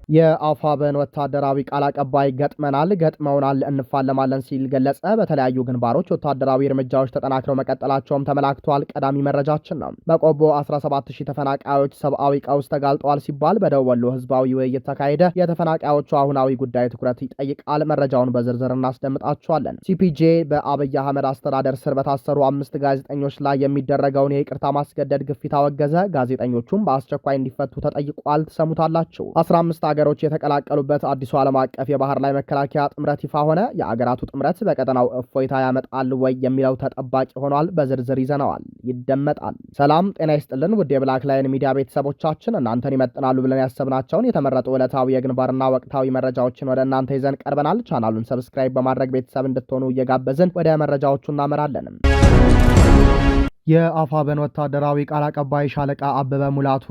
የአፋብኃይል ወታደራዊ ቃል አቀባይ ገጥመውናል እንፋለማለን ሲል ገለጸ። በተለያዩ ግንባሮች ወታደራዊ እርምጃዎች ተጠናክረው መቀጠላቸውም ተመላክቷል። ቀዳሚ መረጃችን ነው። በቆቦ 17000 ተፈናቃዮች ሰብአዊ ቀውስ ተጋልጧል ሲባል በደቡብ ወሎ ህዝባዊ ውይይት ተካሄደ። የተፈናቃዮቹ አሁናዊ ጉዳይ ትኩረት ይጠይቃል። መረጃውን በዝርዝር እናስደምጣቸዋለን። ሲፒጄ በአብይ አህመድ አስተዳደር ስር በታሰሩ 5 ጋዜጠኞች ላይ የሚደረገውን የይቅርታ ማስገደድ ግፊት አወገዘ። ጋዜጠኞቹም በአስቸኳይ እንዲፈቱ ተጠይቋል። ትሰሙታላችሁ። 15 ሀገሮች የተቀላቀሉበት አዲሱ ዓለም አቀፍ የባህር ላይ መከላከያ ጥምረት ይፋ ሆነ። የአገራቱ ጥምረት በቀጠናው እፎይታ ያመጣል ወይ የሚለው ተጠባቂ ሆኗል። በዝርዝር ይዘነዋል፣ ይደመጣል። ሰላም ጤና ይስጥልን ውድ የብላክ ላይን ሚዲያ ቤተሰቦቻችን፣ እናንተን ይመጥናሉ ብለን ያሰብናቸውን የተመረጡ ዕለታዊ የግንባርና ወቅታዊ መረጃዎችን ወደ እናንተ ይዘን ቀርበናል። ቻናሉን ሰብስክራይብ በማድረግ ቤተሰብ እንድትሆኑ እየጋበዝን ወደ መረጃዎቹ እናመራለን። የአፋብኃይል ወታደራዊ ቃል አቀባይ ሻለቃ አበበ ሙላቱ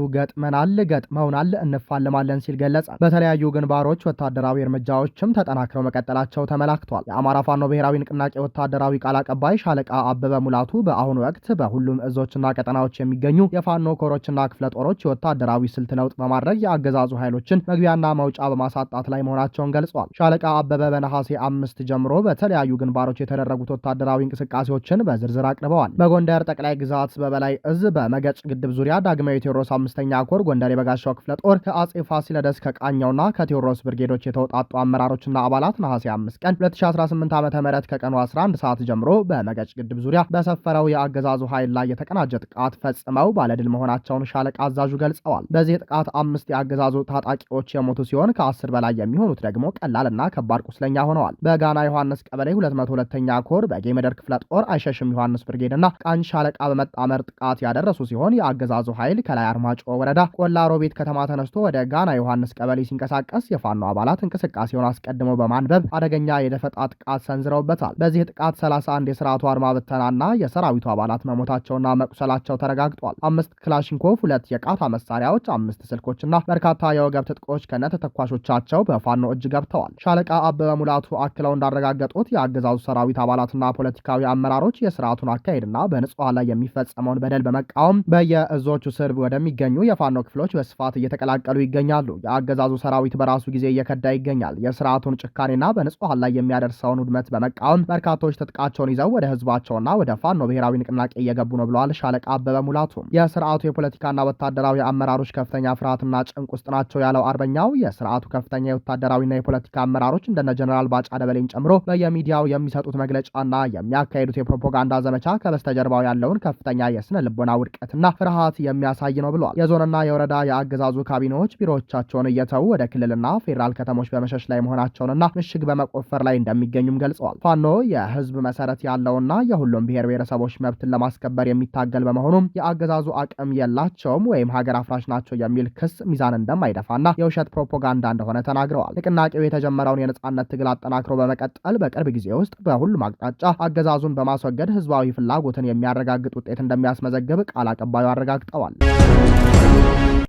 ገጥመውናል እንፋለማለን ሲል ገለጸ። በተለያዩ ግንባሮች ወታደራዊ እርምጃዎችም ተጠናክረው መቀጠላቸው ተመላክቷል። የአማራ ፋኖ ብሔራዊ ንቅናቄ ወታደራዊ ቃል አቀባይ ሻለቃ አበበ ሙላቱ በአሁኑ ወቅት በሁሉም እዞችና ቀጠናዎች የሚገኙ የፋኖ ኮሮችና ክፍለ ጦሮች የወታደራዊ ስልት ለውጥ በማድረግ የአገዛዙ ኃይሎችን መግቢያና መውጫ በማሳጣት ላይ መሆናቸውን ገልጿል። ሻለቃ አበበ በነሐሴ 5 ጀምሮ በተለያዩ ግንባሮች የተደረጉት ወታደራዊ እንቅስቃሴዎችን በዝርዝር አቅርበዋል። በጎንደር ጠቅላይ ግዛት በበላይ እዝ በመገጭ ግድብ ዙሪያ ዳግማዊ ቴዎድሮስ 5ኛ ኮር ጎንደር የበጋሻው ክፍለ ጦር ከአጼ ፋሲለደስ ከቃኛውና ከቴዎድሮስ ብርጌዶች የተውጣጡ አመራሮችና አባላት ነሐሴ 5 ቀን 2018 ዓ.ም ከቀኑ 11 ሰዓት ጀምሮ በመገጭ ግድብ ዙሪያ በሰፈረው የአገዛዙ ኃይል ላይ የተቀናጀ ጥቃት ፈጽመው ባለድል መሆናቸውን ሻለቃ አዛዡ ገልጸዋል። በዚህ ጥቃት 5 የአገዛዙ ታጣቂዎች የሞቱ ሲሆን ከ10 በላይ የሚሆኑት ደግሞ ቀላልና ከባድ ቁስለኛ ሆነዋል። በጋና ዮሐንስ ቀበሌ 202ኛ ኮር በጌመደር ክፍለ ጦር አይሸሽም ዮሐንስ ብርጌድና ቃኝ ሻለቃ በመጣመር ጥቃት ያደረሱ ሲሆን የአገዛዙ ኃይል ከላይ አርማጮ ወረዳ ቆላ ሮቤት ከተማ ተነስቶ ወደ ጋና ዮሐንስ ቀበሌ ሲንቀሳቀስ የፋኖ አባላት እንቅስቃሴውን አስቀድመው በማንበብ አደገኛ የደፈጣ ጥቃት ሰንዝረውበታል። በዚህ ጥቃት 31 የስርዓቱ አድማ ብተናና የሰራዊቱ አባላት መሞታቸውና መቁሰላቸው ተረጋግጧል። 5 ክላሽንኮቭ፣ 2 የቃታ መሳሪያዎች፣ 5 ስልኮችና በርካታ የወገብ ትጥቆች ከነተተኳሾቻቸው በፋኖ እጅ ገብተዋል። ሻለቃ አበበ ሙላቱ አክለው እንዳረጋገጡት የአገዛዙ ሰራዊት አባላትና ፖለቲካዊ አመራሮች የስርዓቱን አካሄድና በንጹሃን ላይ የሚፈጸመውን በደል በመቃወም በየእዞቹ ስር ወደሚገኙ የፋኖ ክፍሎች በስፋት እየተቀላቀሉ ይገኛሉ። የአገዛዙ ሰራዊት በራሱ ጊዜ እየከዳ ይገኛል። የስርዓቱን ጭካኔና በንጹሃን ላይ የሚያደርሰውን ውድመት በመቃወም በርካቶች ትጥቃቸውን ይዘው ወደ ህዝባቸውና ወደ ፋኖ ብሔራዊ ንቅናቄ እየገቡ ነው ብለዋል ሻለቃ አበበ ሙላቱ። የስርዓቱ የፖለቲካና ወታደራዊ አመራሮች ከፍተኛ ፍርሃትና ጭንቅ ውስጥ ናቸው ያለው አርበኛው የስርዓቱ ከፍተኛ የወታደራዊና የፖለቲካ አመራሮች እንደነ ጀነራል ባጫ ደበሌን ጨምሮ በየሚዲያው የሚሰጡት መግለጫና የሚያካሂዱት የፕሮፓጋንዳ ዘመቻ ከበስተጀርባው ያለውን ከፍተኛ የስነ ልቦና ውድቀትና ፍርሃት የሚያሳይ ነው ብለዋል። የዞንና የወረዳ የአገዛዙ ካቢኔዎች ቢሮዎቻቸውን እየተዉ ወደ ክልልና ፌዴራል ከተሞች በመሸሽ ላይ መሆናቸውንና ምሽግ በመቆፈር ላይ እንደሚገኙም ገልጸዋል። ፋኖ የህዝብ መሰረት ያለውና የሁሉም ብሔር ብሔረሰቦች መብትን ለማስከበር የሚታገል በመሆኑም የአገዛዙ አቅም የላቸውም ወይም ሀገር አፍራሽ ናቸው የሚል ክስ ሚዛን እንደማይደፋና የውሸት ፕሮፓጋንዳ እንደሆነ ተናግረዋል። ንቅናቄው የተጀመረውን የነጻነት ትግል አጠናክሮ በመቀጠል በቅርብ ጊዜ ውስጥ በሁሉም አቅጣጫ አገዛዙን በማስወገድ ህዝባዊ ፍላጎትን የሚያረጋግጥ ውጤት እንደሚያስመዘግብ ቃል አቀባዩ አረጋግጠዋል።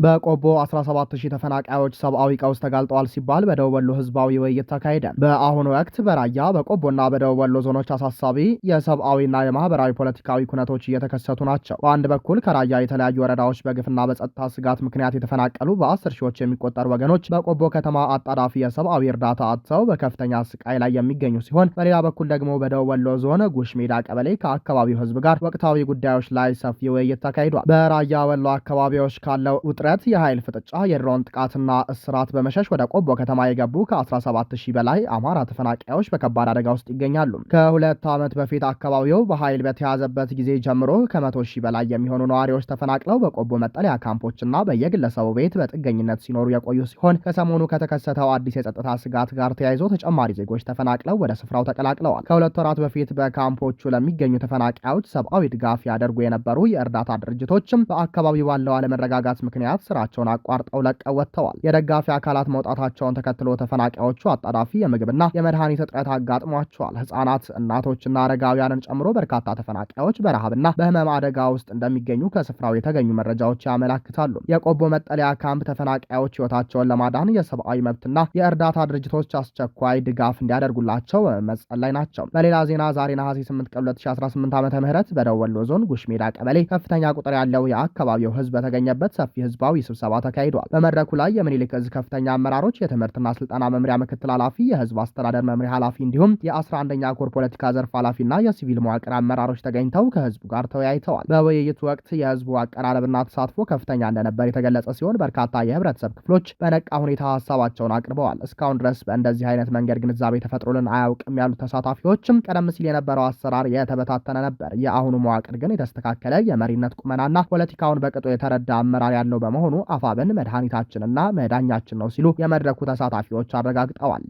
በቆቦ 17000 ተፈናቃዮች ሰብአዊ ቀውስ ተጋልጠዋል ሲባል በደቡብ ወሎ ህዝባዊ ውይይት ተካሄደ። በአሁኑ ወቅት በራያ በቆቦና በደቡብ ወሎ ዞኖች አሳሳቢ የሰብአዊና የማህበራዊ ፖለቲካዊ ኩነቶች እየተከሰቱ ናቸው። በአንድ በኩል ከራያ የተለያዩ ወረዳዎች በግፍና በጸጥታ ስጋት ምክንያት የተፈናቀሉ በ10 ሺዎች የሚቆጠሩ ወገኖች በቆቦ ከተማ አጣዳፊ የሰብአዊ እርዳታ አጥተው በከፍተኛ ስቃይ ላይ የሚገኙ ሲሆን፣ በሌላ በኩል ደግሞ በደቡብ ወሎ ዞን ጉሽ ሜዳ ቀበሌ ከአካባቢው ህዝብ ጋር ወቅታዊ ጉዳዮች ላይ ሰፊ ውይይት ተካሂዷል። በራያ ወሎ አካባቢዎች ካለው ውጥረት፣ የኃይል ፍጥጫ፣ የድሮን ጥቃትና እስራት በመሸሽ ወደ ቆቦ ከተማ የገቡ ከ17000 በላይ አማራ ተፈናቃዮች በከባድ አደጋ ውስጥ ይገኛሉ። ከ2 ዓመት በፊት አካባቢው በኃይል በተያዘበት ጊዜ ጀምሮ ከ100,000 በላይ የሚሆኑ ነዋሪዎች ተፈናቅለው በቆቦ መጠለያ ካምፖችና በየግለሰቡ ቤት በጥገኝነት ሲኖሩ የቆዩ ሲሆን ከሰሞኑ ከተከሰተው አዲስ የጸጥታ ስጋት ጋር ተያይዞ ተጨማሪ ዜጎች ተፈናቅለው ወደ ስፍራው ተቀላቅለዋል። ከ2 ወራት በፊት በካምፖቹ ለሚገኙ ተፈናቃዮች ሰብአዊ ድጋፍ ያደርጉ የነበሩ የእርዳታ ድርጅቶችም በአካባቢው ባለው አለመረጋጋት ምክንያት ስራቸውን አቋርጠው ለቀው ወጥተዋል። የደጋፊ አካላት መውጣታቸውን ተከትሎ ተፈናቃዮቹ አጣዳፊ የምግብና የመድኃኒት እጥረት አጋጥሟቸዋል። ህጻናት፣ እናቶችና አረጋውያንን ጨምሮ በርካታ ተፈናቃዮች በረሃብና በህመም አደጋ ውስጥ እንደሚገኙ ከስፍራው የተገኙ መረጃዎች ያመለክታሉ። የቆቦ መጠለያ ካምፕ ተፈናቃዮች ህይወታቸውን ለማዳን የሰብአዊ መብትና የእርዳታ ድርጅቶች አስቸኳይ ድጋፍ እንዲያደርጉላቸው በመጸለይ ላይ ናቸው። በሌላ ዜና ዛሬ ነሐሴ 8 ቀን 2018 ዓ.ም በደቡብ ወሎ ዞን ጉሽ ሜዳ ቀበሌ ከፍተኛ ቁጥር ያለው የአካባቢው ህዝብ በተገኘበት ሰፊ ህዝባዊ ህዝባዊ ስብሰባ ተካሂዷል። በመድረኩ ላይ የሚኒልክ እዝ ከፍተኛ አመራሮች፣ የትምህርትና ስልጠና መምሪያ ምክትል ኃላፊ፣ የህዝብ አስተዳደር መምሪያ ኃላፊ እንዲሁም የ11ኛ ኮር ፖለቲካ ዘርፍ ኃላፊና የሲቪል መዋቅር አመራሮች ተገኝተው ከህዝቡ ጋር ተወያይተዋል። በውይይቱ ወቅት የህዝቡ አቀራረብና ተሳትፎ ከፍተኛ እንደነበር የተገለጸ ሲሆን በርካታ የህብረተሰብ ክፍሎች በነቃ ሁኔታ ሀሳባቸውን አቅርበዋል። እስካሁን ድረስ በእንደዚህ አይነት መንገድ ግንዛቤ ተፈጥሮልን አያውቅም ያሉት ተሳታፊዎችም ቀደም ሲል የነበረው አሰራር የተበታተነ ነበር። የአሁኑ መዋቅር ግን የተስተካከለ የመሪነት ቁመናና ፖለቲካውን በቅጡ የተረዳ አመራር ያለው በመሆኑ አፋብን መድኃኒታችንና መዳኛችን ነው ሲሉ የመድረኩ ተሳታፊዎች አረጋግጠዋል።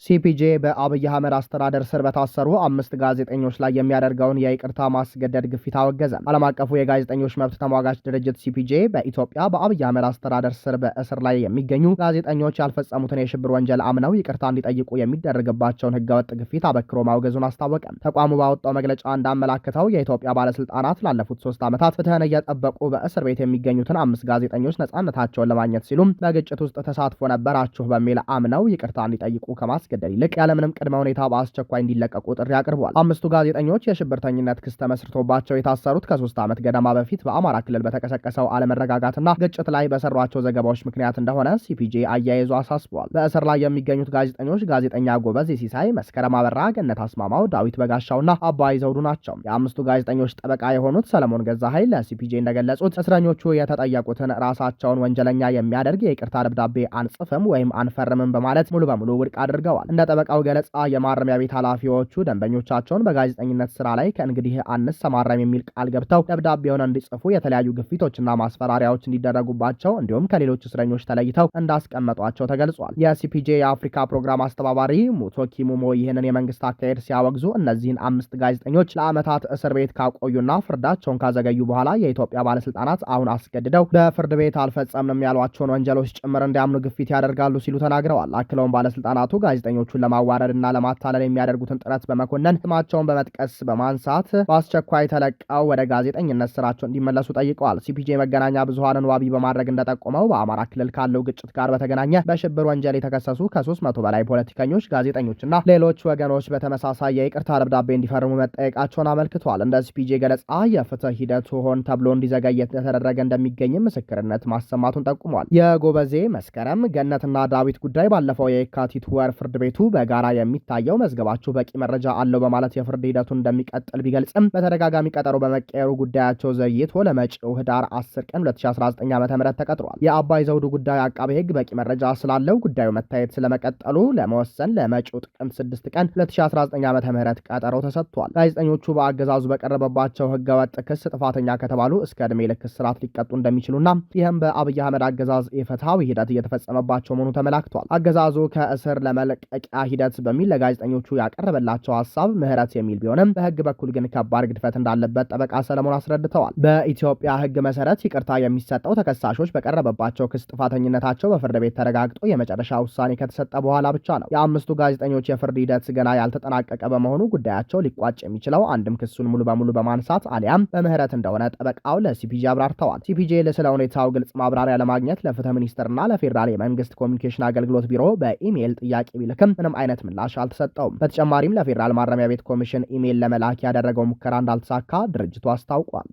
ሲፒጄ በአብይ አህመድ አስተዳደር ስር በታሰሩ 5 ጋዜጠኞች ላይ የሚያደርገውን የይቅርታ ማስገደድ ግፊት አወገዘ። ዓለም አቀፉ የጋዜጠኞች መብት ተሟጋች ድርጅት ሲፒጄ በኢትዮጵያ በአብይ አህመድ አስተዳደር ስር በእስር ላይ የሚገኙ ጋዜጠኞች ያልፈጸሙትን የሽብር ወንጀል አምነው ይቅርታ እንዲጠይቁ የሚደረግባቸውን ህገወጥ ግፊት አበክሮ ማውገዙን አስታወቀ። ተቋሙ ባወጣው መግለጫ እንዳመላከተው የኢትዮጵያ ባለስልጣናት ላለፉት 3 ዓመታት ፍትህን እየጠበቁ በእስር ቤት የሚገኙትን 5 ጋዜጠኞች ነጻነታቸውን ለማግኘት ሲሉም በግጭት ውስጥ ተሳትፎ ነበራችሁ በሚል አምነው ይቅርታ እንዲጠይቁ ከማስገደድ ይልቅ ያለምንም ቅድመ ሁኔታ በአስቸኳይ እንዲለቀቁ ጥሪ አቅርቧል። 5ቱ ጋዜጠኞች የሽብርተኝነት ክስ ተመስርቶባቸው የታሰሩት ከ3 ዓመት ገደማ በፊት በአማራ ክልል በተቀሰቀሰው አለመረጋጋትና ግጭት ላይ በሰሯቸው ዘገባዎች ምክንያት እንደሆነ ሲፒጄ አያይዞ አሳስቧል። በእስር ላይ የሚገኙት ጋዜጠኞች ጋዜጠኛ ጎበዝ ሲሳይ፣ መስከረም አበራ፣ ገነት አስማማው፣ ዳዊት በጋሻውና አባይ ዘውዱ ናቸው። የ5ቱ ጋዜጠኞች ጠበቃ የሆኑት ሰለሞን ገዛሀይ ለሲፒጄ እንደገለጹት እስረኞቹ የተጠየቁትን ራሳቸውን ወንጀለኛ የሚያደርግ የይቅርታ ደብዳቤ አንጽፍም ወይም አንፈርምም በማለት ሙሉ በሙሉ ውድቅ አድርገዋል። እንደ ጠበቃው ገለጻ የማረሚያ ቤት ኃላፊዎቹ ደንበኞቻቸውን በጋዜጠኝነት ስራ ላይ ከእንግዲህ አንሰማራም የሚል ቃል ገብተው ደብዳቤውን እንዲጽፉ የተለያዩ ግፊቶችና ማስፈራሪያዎች እንዲደረጉባቸው እንዲሁም ከሌሎች እስረኞች ተለይተው እንዳስቀመጧቸው ተገልጿል። የሲፒጄ የአፍሪካ ፕሮግራም አስተባባሪ ሙቶኪ ሙሞ ይህንን የመንግስት አካሄድ ሲያወግዙ እነዚህን 5 ጋዜጠኞች ለዓመታት እስር ቤት ካቆዩና ፍርዳቸውን ካዘገዩ በኋላ የኢትዮጵያ ባለስልጣናት አሁን አስገድደው በፍርድ ቤት አልፈጸምንም ያሏቸውን ወንጀሎች ጭምር እንዲያምኑ ግፊት ያደርጋሉ ሲሉ ተናግረዋል። አክለውም ባለስልጣናቱ ጋዜጠኞቹን ለማዋረድና ለማታለል የሚያደርጉትን ጥረት በመኮነን ስማቸውን በመጥቀስ በማንሳት በአስቸኳይ ተለቀው ወደ ጋዜጠኝነት ስራቸው እንዲመለሱ ጠይቀዋል። ሲፒጄ መገናኛ ብዙሃንን ዋቢ በማድረግ እንደጠቆመው በአማራ ክልል ካለው ግጭት ጋር በተገናኘ በሽብር ወንጀል የተከሰሱ ከ300 በላይ ፖለቲከኞች፣ ጋዜጠኞችና ሌሎች ወገኖች በተመሳሳይ የይቅርታ ደብዳቤ እንዲፈርሙ መጠየቃቸውን አመልክቷል። እንደ ሲፒጄ ገለጻ የፍትህ ሂደቱ ሆን ተብሎ እንዲዘገይ የተደረገ እንደሚገኝ ምስክርነት ማሰማቱን ጠቁሟል። የጎበዜ መስከረም፣ ገነትና ዳዊት ጉዳይ ባለፈው የካቲት ወር ፍርድ ቤቱ በጋራ የሚታየው መዝገባችሁ በቂ መረጃ አለው በማለት የፍርድ ሂደቱን እንደሚቀጥል ቢገልጽም በተደጋጋሚ ቀጠሮ በመቀየሩ ጉዳያቸው ዘይቶ ለመጪው ህዳር 10 ቀን 2019 ዓ.ም ተቀጥሯል። የአባይ ዘውዱ ጉዳይ አቃቤ ህግ በቂ መረጃ ስላለው ጉዳዩ መታየት ስለመቀጠሉ ለመወሰን ለመጪው ጥቅምት 6 ቀን 2019 ዓ.ም ቀጠሮ ተሰጥቷል። ጋዜጠኞቹ በአገዛዙ በቀረበባቸው ህገወጥ ክስ ጥፋተኛ ከተባሉ እስከ ዕድሜ ልክ እስራት ሊቀጡ እንደሚችሉና ይህም በአብይ አህመድ አገዛዝ የፍትሃዊ ሂደት እየተፈጸመባቸው መሆኑ ተመላክቷል። አገዛዙ ከእስር ለመልቀቂያ ሂደት በሚል ለጋዜጠኞቹ ያቀረበላቸው ሀሳብ ምህረት የሚል ቢሆንም በህግ በኩል ግን ከባድ ግድፈት እንዳለበት ጠበቃ ሰለሞን አስረድተዋል። በኢትዮጵያ ህግ መሰረት ይቅርታ የሚሰጠው ተከሳሾች በቀረበባቸው ክስ ጥፋተኝነታቸው በፍርድ ቤት ተረጋግጦ የመጨረሻ ውሳኔ ከተሰጠ በኋላ ብቻ ነው። የ5ቱ ጋዜጠኞች የፍርድ ሂደት ገና ያልተጠናቀቀ በመሆኑ ጉዳያቸው ሊቋጭ የሚችለው አንድም ክሱን ሙሉ በሙሉ በማንሳት አሊያም በምህረት እንደሆነ ጠበቃው ለሲፒጄ አብራርተዋል። ሲፒጄ ስለ ሁኔታው ግልጽ ማብራሪያ ለማግኘት ለፍትህ ሚኒስቴርና ለፌዴራል የመንግስት ኮሚኒኬሽን አገልግሎት ቢሮ በኢሜይል ጥያቄ ቢልክም ምንም አይነት ምላሽ አልተሰጠውም። በተጨማሪም ለፌዴራል ማረሚያ ቤት ኮሚሽን ኢሜይል ለመላክ ያደረገው ሙከራ እንዳልተሳካ ድርጅቱ አስታውቋል።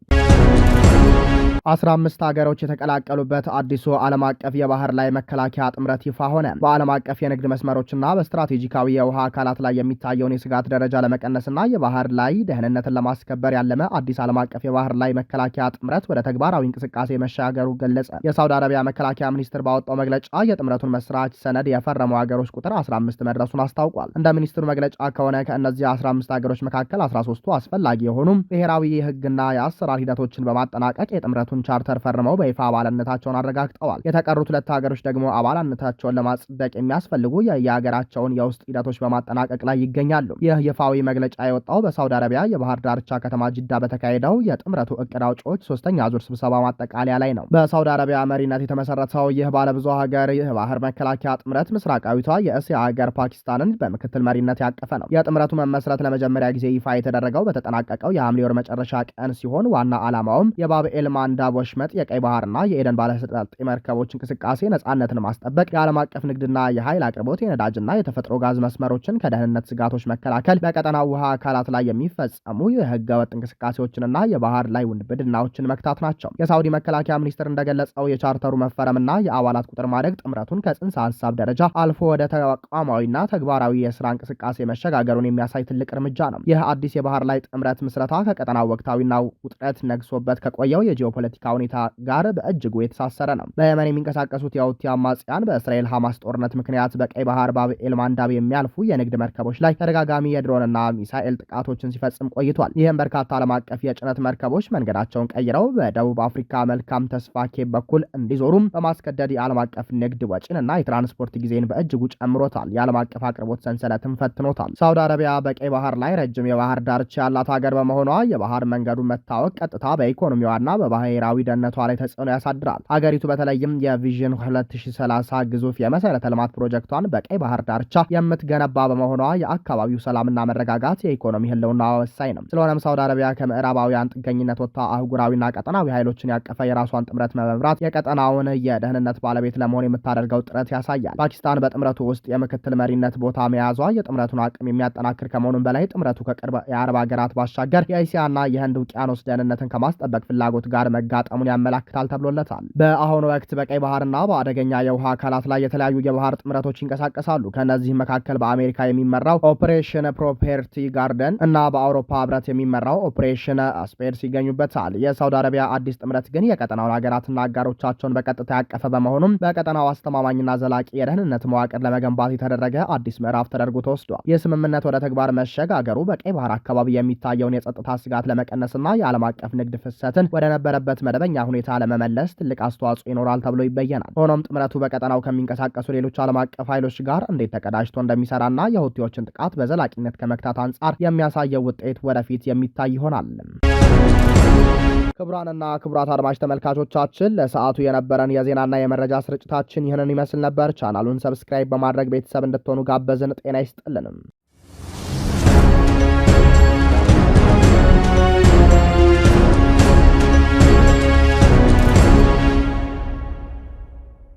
15 ሀገሮች የተቀላቀሉበት አዲሱ ዓለም አቀፍ የባህር ላይ መከላከያ ጥምረት ይፋ ሆነ። በዓለም አቀፍ የንግድ መስመሮችና በስትራቴጂካዊ የውሃ አካላት ላይ የሚታየውን የስጋት ደረጃ ለመቀነስና የባህር ላይ ደህንነትን ለማስከበር ያለመ አዲስ ዓለም አቀፍ የባህር ላይ መከላከያ ጥምረት ወደ ተግባራዊ እንቅስቃሴ መሻገሩ ገለጸ። የሳውዲ አረቢያ መከላከያ ሚኒስትር ባወጣው መግለጫ የጥምረቱን መስራች ሰነድ የፈረሙ ሀገሮች ቁጥር 15 መድረሱን አስታውቋል። እንደ ሚኒስትሩ መግለጫ ከሆነ ከእነዚህ 15 ሀገሮች መካከል 13ቱ አስፈላጊ የሆኑም ብሔራዊ የህግና የአሰራር ሂደቶችን በማጠናቀቅ የጥምረቱን ቻርተር ፈርመው በይፋ አባልነታቸውን አረጋግጠዋል። የተቀሩት 2 ሀገሮች ደግሞ አባልነታቸውን ለማጽደቅ የሚያስፈልጉ የየሀገራቸውን የውስጥ ሂደቶች በማጠናቀቅ ላይ ይገኛሉ። ይህ ይፋዊ መግለጫ የወጣው በሳውዲ አረቢያ የባህር ዳርቻ ከተማ ጅዳ በተካሄደው የጥምረቱ እቅድ አውጪዎች 3ኛ ዙር ስብሰባ ማጠቃለያ ላይ ነው። በሳውዲ አረቢያ መሪነት የተመሰረተው ይህ ባለብዙ ሀገር የባህር መከላከያ ጥምረት ምስራቃዊቷ የእስያ ሀገር ፓኪስታንን በምክትል መሪነት ያቀፈ ነው። የጥምረቱ መመስረት ለመጀመሪያ ጊዜ ይፋ የተደረገው በተጠናቀቀው የሐምሌ ወር መጨረሻ ቀን ሲሆን ዋና ዓላማውም የባብኤል ማንደ ማንዳብ ወሽመጥ፣ የቀይ ባህርና የኤደን ባለሰጣጥ መርከቦች እንቅስቃሴ ነጻነትን ማስጠበቅ፣ የዓለም አቀፍ ንግድና የኃይል አቅርቦት፣ የነዳጅና የተፈጥሮ ጋዝ መስመሮችን ከደህንነት ስጋቶች መከላከል፣ በቀጠናው ውሃ አካላት ላይ የሚፈጸሙ የህገወጥ እንቅስቃሴዎችንና የባህር ላይ ውንብድናዎችን መክታት ናቸው። የሳውዲ መከላከያ ሚኒስትር እንደገለጸው የቻርተሩ መፈረምና የአባላት ቁጥር ማደግ ጥምረቱን ከጽንሰ ሀሳብ ደረጃ አልፎ ወደ ተቋማዊና ተግባራዊ የስራ እንቅስቃሴ መሸጋገሩን የሚያሳይ ትልቅ እርምጃ ነው። ይህ አዲስ የባህር ላይ ጥምረት ምስረታ ከቀጠናው ወቅታዊና ውጥረት ነግሶበት ከቆየው የጂኦፖለቲካ ሁኔታ ጋር በእጅጉ የተሳሰረ ነው። በየመን የሚንቀሳቀሱት የሁቲ አማጽያን በእስራኤል ሐማስ ጦርነት ምክንያት በቀይ ባህር ባብ ኤል ማንዳብ የሚያልፉ የንግድ መርከቦች ላይ ተደጋጋሚ የድሮንና ሚሳኤል ጥቃቶችን ሲፈጽም ቆይቷል። ይህም በርካታ ዓለም አቀፍ የጭነት መርከቦች መንገዳቸውን ቀይረው በደቡብ አፍሪካ መልካም ተስፋ ኬፕ በኩል እንዲዞሩም በማስገደድ የዓለም አቀፍ ንግድ ወጪንና የትራንስፖርት ጊዜን በእጅጉ ጨምሮታል። የዓለም አቀፍ አቅርቦት ሰንሰለትም ፈትኖታል። ሳውዲ አረቢያ በቀይ ባህር ላይ ረጅም የባህር ዳርቻ ያላት ሀገር በመሆኗ የባህር መንገዱ መታወቅ ቀጥታ በኢኮኖሚዋና በብሔራዊ ደህንነቷ ላይ ተጽዕኖ ያሳድራል። ሀገሪቱ በተለይም የቪዥን 2030 ግዙፍ የመሰረተ ልማት ፕሮጀክቷን በቀይ ባህር ዳርቻ የምትገነባ በመሆኗ የአካባቢው ሰላምና መረጋጋት የኢኮኖሚ ህልውና ወሳኝ ነው። ስለሆነም ሳውዲ አረቢያ ከምዕራባውያን ጥገኝነት ወጥታ አህጉራዊና ቀጠናዊ ኃይሎችን ያቀፈ የራሷን ጥምረት መምራት የቀጠናውን የደህንነት ባለቤት ለመሆን የምታደርገው ጥረት ያሳያል። ፓኪስታን በጥምረቱ ውስጥ የምክትል መሪነት ቦታ መያዟ የጥምረቱን አቅም የሚያጠናክር ከመሆኑም በላይ ጥምረቱ ከቅርብ የአረብ ሀገራት ባሻገር የእስያና የህንድ ውቅያኖስ ደህንነትን ከማስጠበቅ ፍላጎት ጋር መጋጠሙን ያመላክታል ተብሎለታል። በአሁኑ ወቅት በቀይ ባህርና በአደገኛ የውሃ አካላት ላይ የተለያዩ የባህር ጥምረቶች ይንቀሳቀሳሉ። ከእነዚህም መካከል በአሜሪካ የሚመራው ኦፕሬሽን ፕሮፔርቲ ጋርደን እና በአውሮፓ ህብረት የሚመራው ኦፕሬሽን ስፔድስ ይገኙበታል። የሳውዲ አረቢያ አዲስ ጥምረት ግን የቀጠናውን ሀገራትና አጋሮቻቸውን በቀጥታ ያቀፈ በመሆኑም በቀጠናው አስተማማኝና ዘላቂ የደህንነት መዋቅር ለመገንባት የተደረገ አዲስ ምዕራፍ ተደርጎ ተወስዷል። ይህ ስምምነት ወደ ተግባር መሸጋገሩ በቀይ ባህር አካባቢ የሚታየውን የጸጥታ ስጋት ለመቀነስና የዓለም አቀፍ ንግድ ፍሰትን ወደ ነበረበት መደበኛ ሁኔታ ለመመለስ ትልቅ አስተዋጽኦ ይኖራል ተብሎ ይበየናል። ሆኖም ጥምረቱ በቀጠናው ከሚንቀሳቀሱ ሌሎች ዓለም አቀፍ ኃይሎች ጋር እንዴት ተቀዳጅቶ እንደሚሰራና የሁቲዎችን ጥቃት በዘላቂነት ከመክታት አንጻር የሚያሳየው ውጤት ወደፊት የሚታይ ይሆናል። ክቡራንና ክቡራት አድማጭ ተመልካቾቻችን ለሰዓቱ የነበረን የዜናና የመረጃ ስርጭታችን ይህንን ይመስል ነበር። ቻናሉን ሰብስክራይብ በማድረግ ቤተሰብ እንድትሆኑ ጋበዝን። ጤና ይስጥልንም።